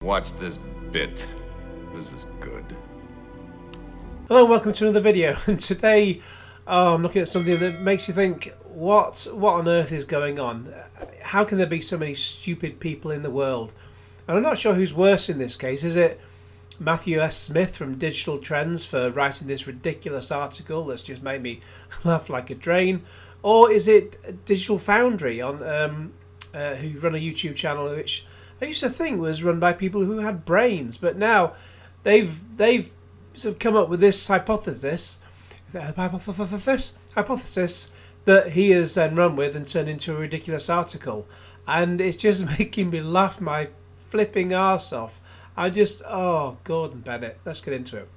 Watch this bit. This is good. Hello and welcome to another video, and today I'm looking at something that makes you think, what on earth is going on? How can there be so many stupid people in the world? And I'm not sure who's worse in this case. Is it Matthew S. Smith from Digital Trends for writing this ridiculous article that's just made me laugh like a drain? Or is it Digital Foundry on who run a YouTube channel which I used to think was run by people who had brains, but now they've sort of come up with this hypothesis that he has then run with and turned into a ridiculous article, and it's just making me laugh my flipping arse off. Gordon Bennett, let's get into it.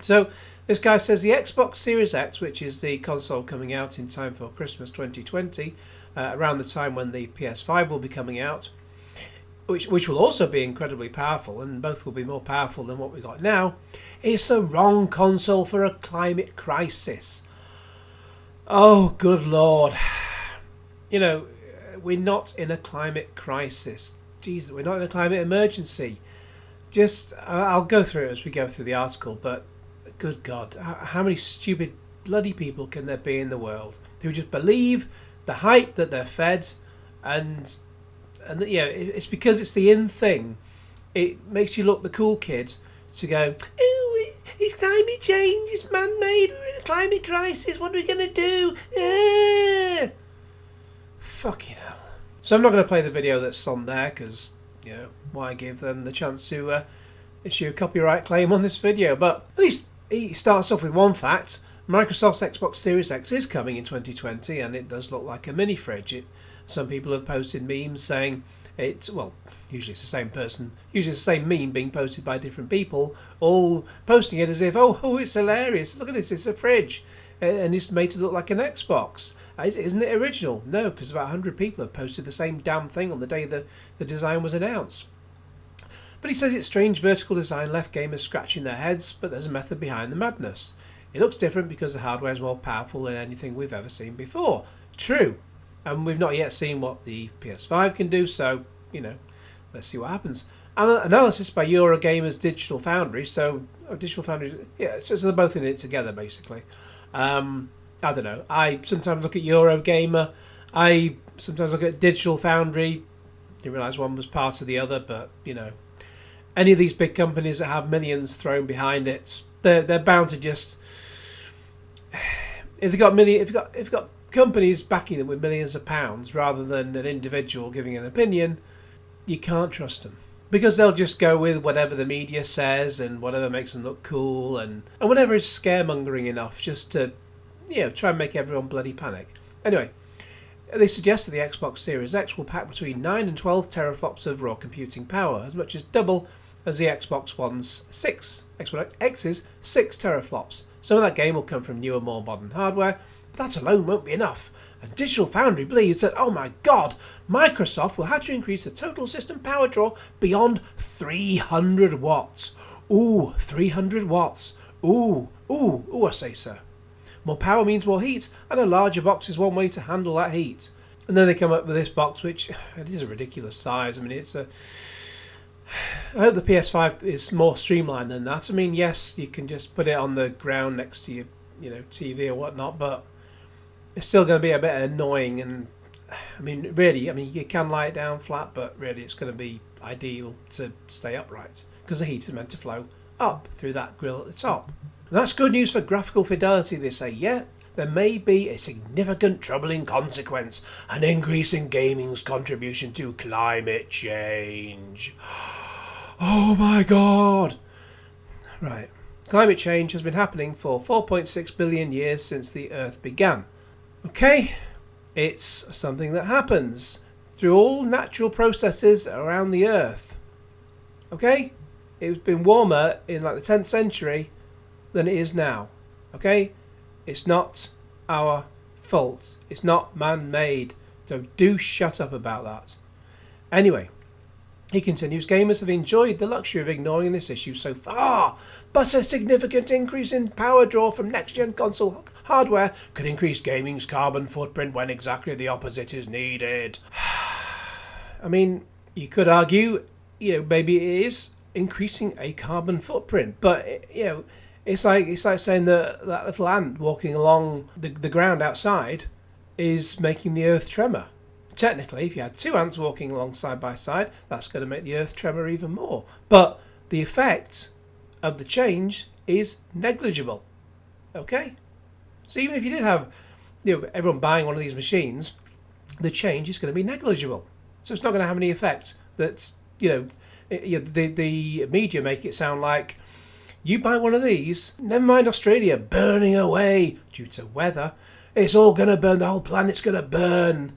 So this guy says the Xbox Series X, which is the console coming out in time for Christmas 2020, around the time when the PS5 will be coming out, which will also be incredibly powerful, and both will be more powerful than what we got now, is the wrong console for a climate crisis. Oh, good Lord. You know, we're not in a climate crisis. Jesus, we're not in a climate emergency. I'll go through it as we go through the article, but good God, how many stupid bloody people can there be in the world who just believe the hype that they're fed, and yeah, it's because it's the in thing. It makes you look the cool kid to go, oh, it's climate change, it's man-made, we're in a climate crisis, what are we going to do? Fucking hell. So I'm not going to play the video that's on there because, you know, why give them the chance to issue a copyright claim on this video. But at least he starts off with one fact. Microsoft's Xbox Series X is coming in 2020, and it does look like a mini fridge. Some people have posted memes saying usually it's the same person, usually it's the same meme being posted by different people, all posting it as if, oh, it's hilarious, look at this, it's a fridge, and it's made to look like an Xbox. Isn't it original? No, because about 100 people have posted the same damn thing on the day the design was announced. But he says its strange vertical design left gamers scratching their heads, but there's a method behind the madness. It looks different because the hardware is more powerful than anything we've ever seen before. True. And we've not yet seen what the PS5 can do, so, you know, let's see what happens. Analysis by Eurogamer's Digital Foundry. So they're both in it together, basically. I don't know. I sometimes look at Eurogamer. I sometimes look at Digital Foundry. Didn't realise one was part of the other, but, you know, any of these big companies that have millions thrown behind it, they're bound to just... If you've got companies backing them with millions of pounds rather than an individual giving an opinion, you can't trust them, because they'll just go with whatever the media says and whatever makes them look cool and whatever is scaremongering enough just to, you know, try and make everyone bloody panic. Anyway, they suggest that the Xbox Series X will pack between 9 and 12 teraflops of raw computing power, as much as double as the Xbox X's 6 teraflops. Some of that gain will come from newer, more modern hardware, but that alone won't be enough. And Digital Foundry believes that, oh my God, Microsoft will have to increase the total system power draw beyond 300 watts. Ooh, 300 watts. Ooh, I say so. More power means more heat, and a larger box is one way to handle that heat. And then they come up with this box, which it is a ridiculous size. I mean, I hope the PS5 is more streamlined than that. I mean, yes, you can just put it on the ground next to your, TV or whatnot, but it's still going to be a bit annoying. And I mean, really, you can lie it down flat, but really, it's going to be ideal to stay upright because the heat is meant to flow up through that grill at the top. And that's good news for graphical fidelity, they say. Yeah, there may be a significant troubling consequence, an increase in gaming's contribution to climate change. Oh my God! Right. Climate change has been happening for 4.6 billion years since the Earth began. Okay? It's something that happens through all natural processes around the Earth. Okay? It's been warmer in like the 10th century than it is now. Okay? It's not our fault. It's not man-made. So do shut up about that. Anyway, he continues, gamers have enjoyed the luxury of ignoring this issue so far, but a significant increase in power draw from next-gen console hardware could increase gaming's carbon footprint when exactly the opposite is needed. I mean, You could argue, maybe it is increasing a carbon footprint, but it's like saying that little ant walking along the ground outside is making the earth tremor. Technically, if you had two ants walking along side by side, that's going to make the earth tremor even more. But the effect of the change is negligible. Okay? So even if you did have everyone buying one of these machines, the change is going to be negligible. So it's not going to have any effect. That's, the media make it sound like you buy one of these, never mind Australia burning away due to weather, it's all going to burn, the whole planet's going to burn.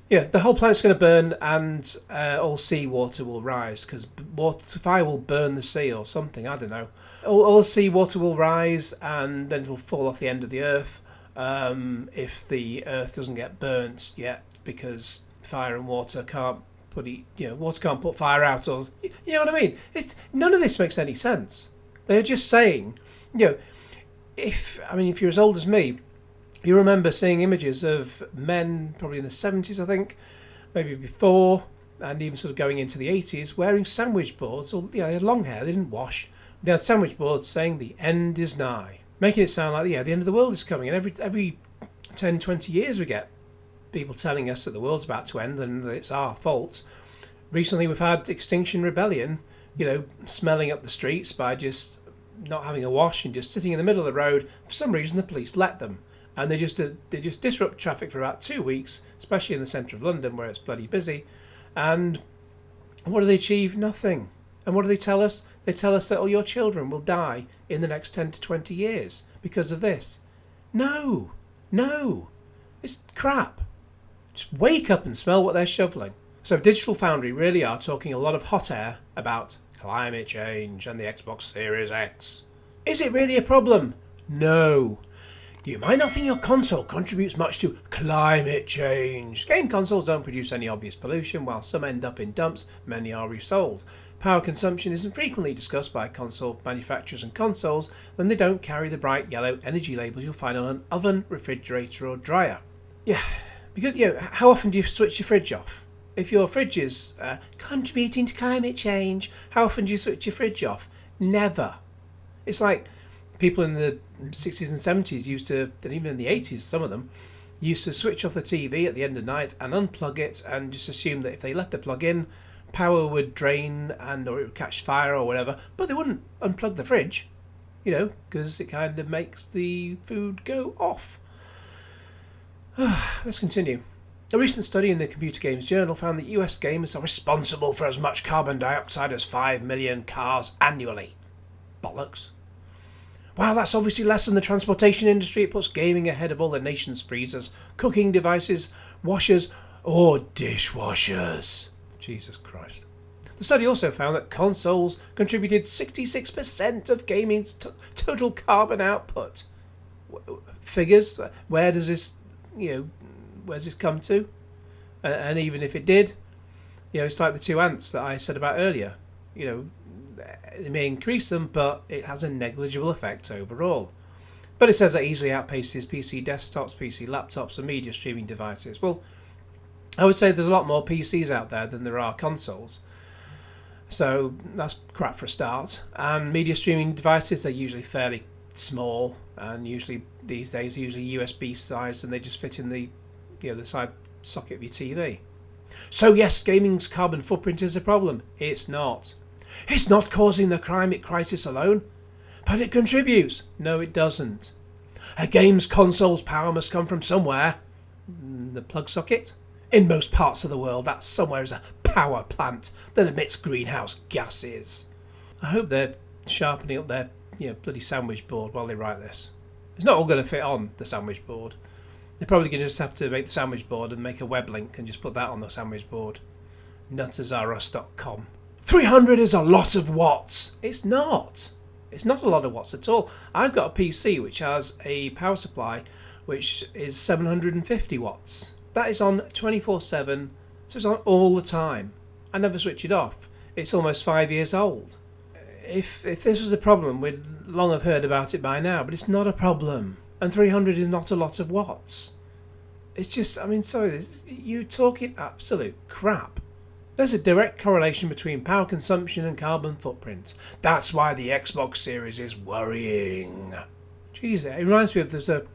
Yeah, the whole planet's going to burn, and all seawater will rise because fire will burn the sea or something. I don't know. All seawater will rise, and then it will fall off the end of the earth if the earth doesn't get burnt yet, because fire and water can't water can't put fire out, or you know what I mean. None of this makes any sense. They're just saying, if you're as old as me, you remember seeing images of men, probably in the 70s, I think, maybe before, and even sort of going into the 80s, wearing sandwich boards, or they had long hair, they didn't wash. They had sandwich boards saying the end is nigh, making it sound like the end of the world is coming. And every 10, 20 years we get people telling us that the world's about to end and that it's our fault. Recently we've had Extinction Rebellion, smelling up the streets by just not having a wash and just sitting in the middle of the road. For some reason the police let them. And they just disrupt traffic for about 2 weeks, especially in the centre of London where it's bloody busy. And what do they achieve? Nothing. And what do they tell us? They tell us that all your children will die in the next 10 to 20 years because of this. No. It's crap. Just wake up and smell what they're shoveling. So Digital Foundry really are talking a lot of hot air about climate change and the Xbox Series X. Is it really a problem? No. You might not think your console contributes much to climate change. Game consoles don't produce any obvious pollution, while some end up in dumps, many are resold. Power consumption isn't frequently discussed by console manufacturers and consoles, then they don't carry the bright yellow energy labels you'll find on an oven, refrigerator or dryer. Yeah, because how often do you switch your fridge off? If your fridge is contributing to climate change, how often do you switch your fridge off? Never. It's like people in the 60s and 70s used to, and even in the 80s, some of them, used to switch off the TV at the end of the night and unplug it and just assume that if they left the plug in, power would drain or it would catch fire or whatever, but they wouldn't unplug the fridge, because it kind of makes the food go off. Let's continue. A recent study in the Computer Games Journal found that US gamers are responsible for as much carbon dioxide as 5 million cars annually. Bollocks. Wow, that's obviously less than the transportation industry. It puts gaming ahead of all the nation's freezers, cooking devices, washers, or dishwashers. Jesus Christ. The study also found that consoles contributed 66% of gaming's total carbon output. Figures? Where does this, where's this come to? And even if it did, it's like the two ants that I said about earlier. They may increase them, but it has a negligible effect overall. But it says that easily outpaces PC desktops, PC laptops, and media streaming devices. Well, I would say there's a lot more PCs out there than there are consoles. So that's crap for a start. And media streaming devices, they're usually fairly small, and usually these days USB sized, and they just fit in the side socket of your TV. So yes, gaming's carbon footprint is a problem. It's not. It's not causing the climate crisis alone, but it contributes. No, it doesn't. A game's console's power must come from somewhere. The plug socket? In most parts of the world, that somewhere is a power plant that emits greenhouse gases. I hope they're sharpening up their bloody sandwich board while they write this. It's not all going to fit on the sandwich board. They're probably going to just have to make the sandwich board and make a web link and just put that on the sandwich board. nuttersrus.com. 300 is a lot of watts. It's not. It's not a lot of watts at all. I've got a PC which has a power supply which is 750 watts. That is on 24/7, so it's on all the time. I never switch it off. It's almost 5 years old. If this was a problem, we'd long have heard about it by now, but it's not a problem. And 300 is not a lot of watts. It's just, you're talking absolute crap. There's a direct correlation between power consumption and carbon footprint. That's why the Xbox Series is worrying. Jeez, it reminds me of there's a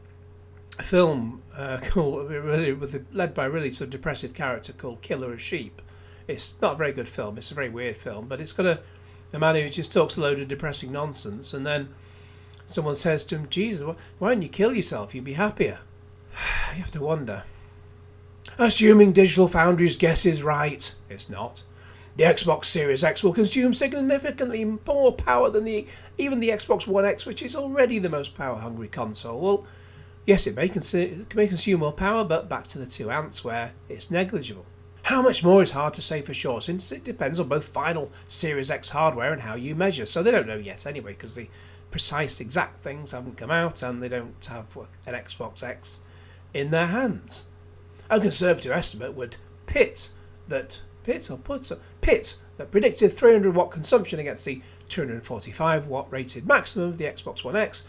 film called led by a really sort of depressive character called Killer of Sheep. It's not a very good film. It's a very weird film, but it's got a man who just talks a load of depressing nonsense, and then someone says to him, "Jesus, why don't you kill yourself? You'd be happier." You have to wonder. Assuming Digital Foundry's guess is right, it's not. The Xbox Series X will consume significantly more power than even the Xbox One X, which is already the most power-hungry console. Well, yes, it may consume more power, but back to the 2 amps where it's negligible. How much more is hard to say for sure, since it depends on both final Series X hardware and how you measure. So they don't know yet anyway, because the precise exact things haven't come out and they don't have an Xbox X in their hands. A conservative estimate would pit that predicted 300 watt consumption against the 245 watt rated maximum of the Xbox One X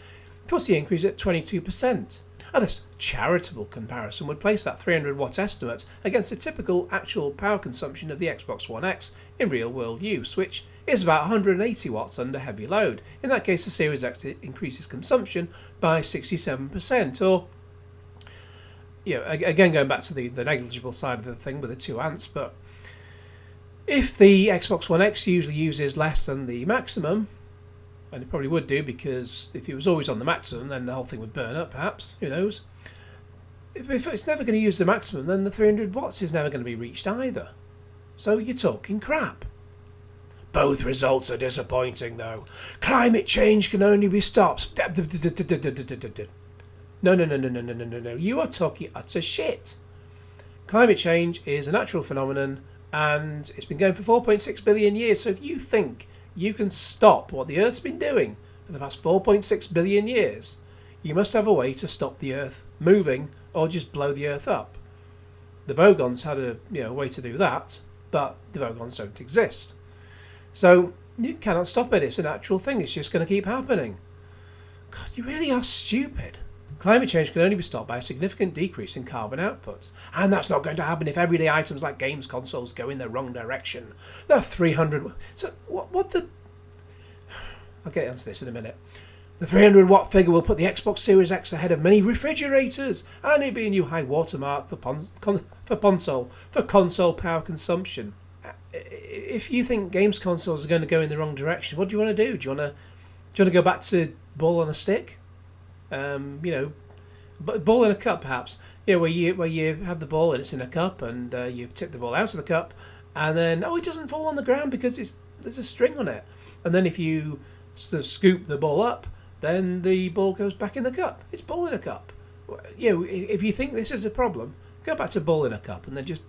puts the increase at 22%. This charitable comparison would place that 300 watt estimate against the typical actual power consumption of the Xbox One X in real world use, which is about 180 watts under heavy load. In that case, the Series X increases consumption by 67%, or again going back to the negligible side of the thing with the 2 amps, but if the Xbox One X usually uses less than the maximum, and it probably would do, because if it was always on the maximum, then the whole thing would burn up, perhaps, who knows. If it's never going to use the maximum, then the 300 watts is never going to be reached either. So you're talking crap. Both results are disappointing, though. Climate change can only be stopped. No. You are talking utter shit. Climate change is a natural phenomenon, and it's been going for 4.6 billion years. So if you think you can stop what the Earth's been doing for the past 4.6 billion years, you must have a way to stop the Earth moving or just blow the Earth up. The Vogons had a way to do that, but the Vogons don't exist. So you cannot stop it. It's a natural thing. It's just going to keep happening. God, you really are stupid. Climate change can only be stopped by a significant decrease in carbon output. And that's not going to happen if everyday items like games consoles go in the wrong direction. There are 300... So, what the... I'll get onto this in a minute. The 300 watt figure will put the Xbox Series X ahead of many refrigerators, and it'll be a new high watermark for console power consumption. If you think games consoles are going to go in the wrong direction, what do you want to do? Do you want to go back to ball on a stick? Ball in a cup, perhaps. Where you have the ball and it's in a cup, and you tip the ball out of the cup, and then it doesn't fall on the ground because there's a string on it. And then if you sort of scoop the ball up, then the ball goes back in the cup. It's ball in a cup. If you think this is a problem, go back to ball in a cup and then just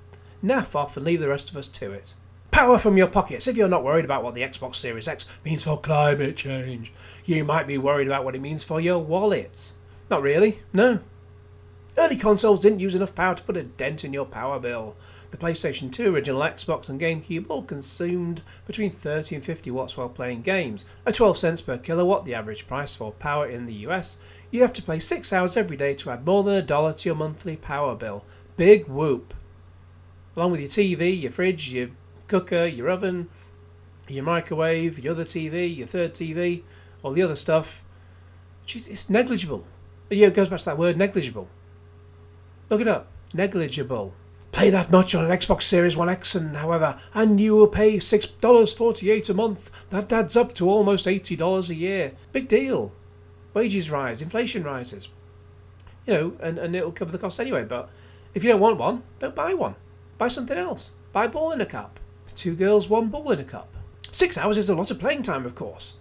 naff off and leave the rest of us to it. Power from your pockets. If you're not worried about what the Xbox Series X means for climate change, you might be worried about what it means for your wallet. Not really, no. Early consoles didn't use enough power to put a dent in your power bill. The PlayStation 2, original Xbox and GameCube all consumed between 30 and 50 watts while playing games. At 12 cents per kilowatt, the average price for power in the US, you'd have to play 6 hours every day to add more than $1 to your monthly power bill. Big whoop. Along with your TV, your fridge, your cooker, your oven, your microwave, your other TV, your third TV, all the other stuff. Jeez, it's negligible. It goes back to that word, negligible. Look it up. Negligible. Play that much on an Xbox Series 1 X and you will pay $6.48 a month. That adds up to almost $80 a year. Big deal. Wages rise, inflation rises. And it'll cover the cost anyway. But if you don't want one, don't buy one. Buy something else. Buy ball in a cup. 2 girls, 1 ball in a cup. 6 hours is a lot of playing time, of course.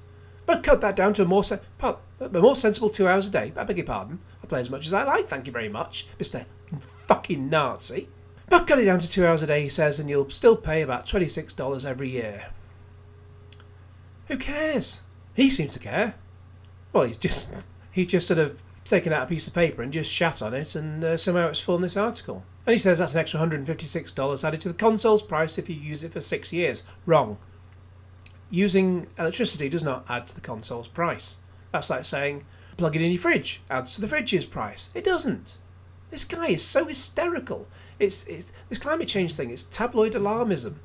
But cut that down to a more sensible 2 hours a day. I beg your pardon. I play as much as I like, thank you very much, Mr. fucking Nazi. But cut it down to 2 hours a day, he says, and you'll still pay about $26 every year. Who cares? He seems to care. Well, he's just sort of taken out a piece of paper and just shat on it, and somehow it's formed this article. And he says that's an extra $156 added to the console's price if you use it for 6 years. Wrong. Using electricity does not add to the console's price. That's like saying plug it in your fridge adds to the fridge's price. It doesn't. This guy is so hysterical. It's this climate change thing. It's tabloid alarmism.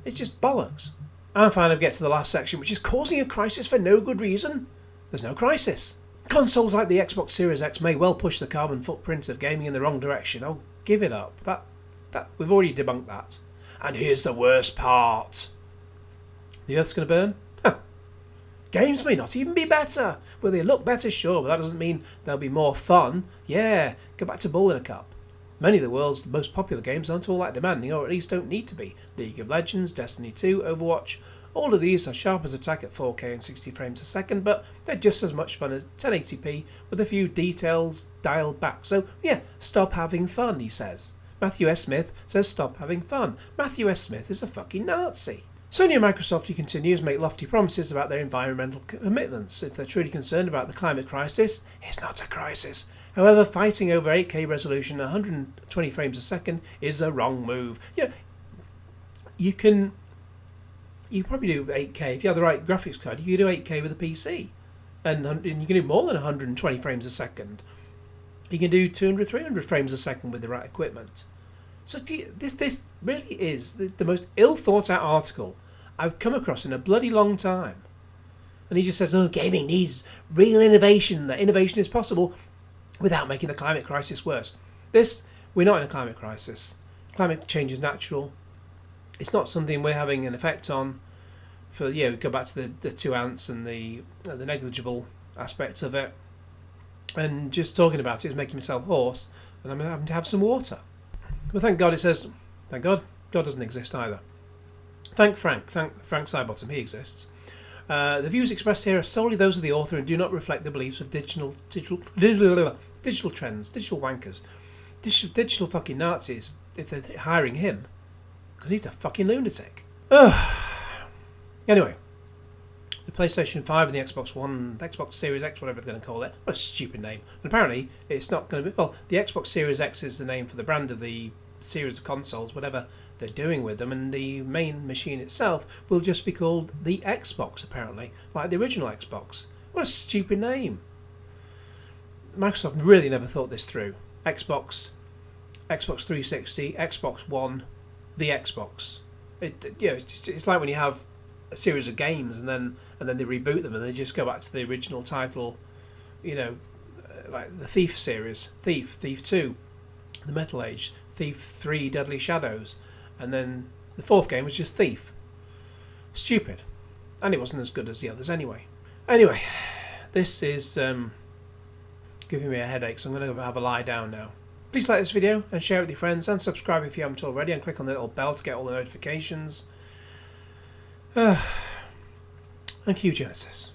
It's just bollocks. And finally we get to the last section, which is causing a crisis for no good reason. There's no crisis. Consoles like the Xbox Series X may well push the carbon footprint of gaming in the wrong direction. Oh, give it up. That we've already debunked that. And here's the worst part. The Earth's going to burn? Huh. Games may not even be better. Will they look better? Sure, but that doesn't mean they'll be more fun. Yeah, go back to Bull in a Cup. Many of the world's most popular games aren't all that demanding, or at least don't need to be. League of Legends, Destiny 2, Overwatch, all of these are sharp as a tack at 4K and 60 frames a second, but they're just as much fun as 1080p with a few details dialed back. So yeah, stop having fun, he says. Matthew S. Smith says stop having fun. Matthew S. Smith is a fucking Nazi. Sony and Microsoft, he continues, make lofty promises about their environmental commitments. If they're truly concerned about the climate crisis, it's not a crisis. However, fighting over 8K resolution, 120 frames a second is a wrong move. You know, you can probably do 8K if you have the right graphics card. You can do 8K with a PC, and you can do more than 120 frames a second. You can do 200, 300 frames a second with the right equipment. So this really is the most ill thought out article I've come across in a bloody long time. And he just says, "Oh, gaming needs real innovation. That innovation is possible without making the climate crisis worse." We're not in a climate crisis. Climate change is natural. It's not something we're having an effect on. We go back to the 2 ants and the negligible aspects of it. And just talking about it is making myself hoarse, and I'm having to have some water. Well, thank God, it says, thank God, God doesn't exist either. Thank Frank Sidebottom, he exists. The views expressed here are solely those of the author and do not reflect the beliefs of digital trends, digital wankers, digital fucking Nazis, if they're hiring him, because he's a fucking lunatic. Anyway, the PlayStation 5 and the Xbox One, Xbox Series X, whatever they're going to call it, what a stupid name. And apparently, it's not going to be, well, the Xbox Series X is the name for the brand of the series of consoles, whatever they're doing with them, and the main machine itself will just be called the Xbox, apparently, like the original Xbox. What a stupid name. Microsoft really never thought this through. Xbox 360, Xbox One, the Xbox. It's like when you have a series of games and then they reboot them and they just go back to the original title, like the Thief series, Thief 2, the Metal Age, Thief 3, Deadly Shadows, and then the 4th game was just Thief. Stupid. And it wasn't as good as the others anyway. Anyway, this is giving me a headache, so I'm going to have a lie down now. Please like this video and share it with your friends, and subscribe if you haven't already, and click on the little bell to get all the notifications. And cue Genesis.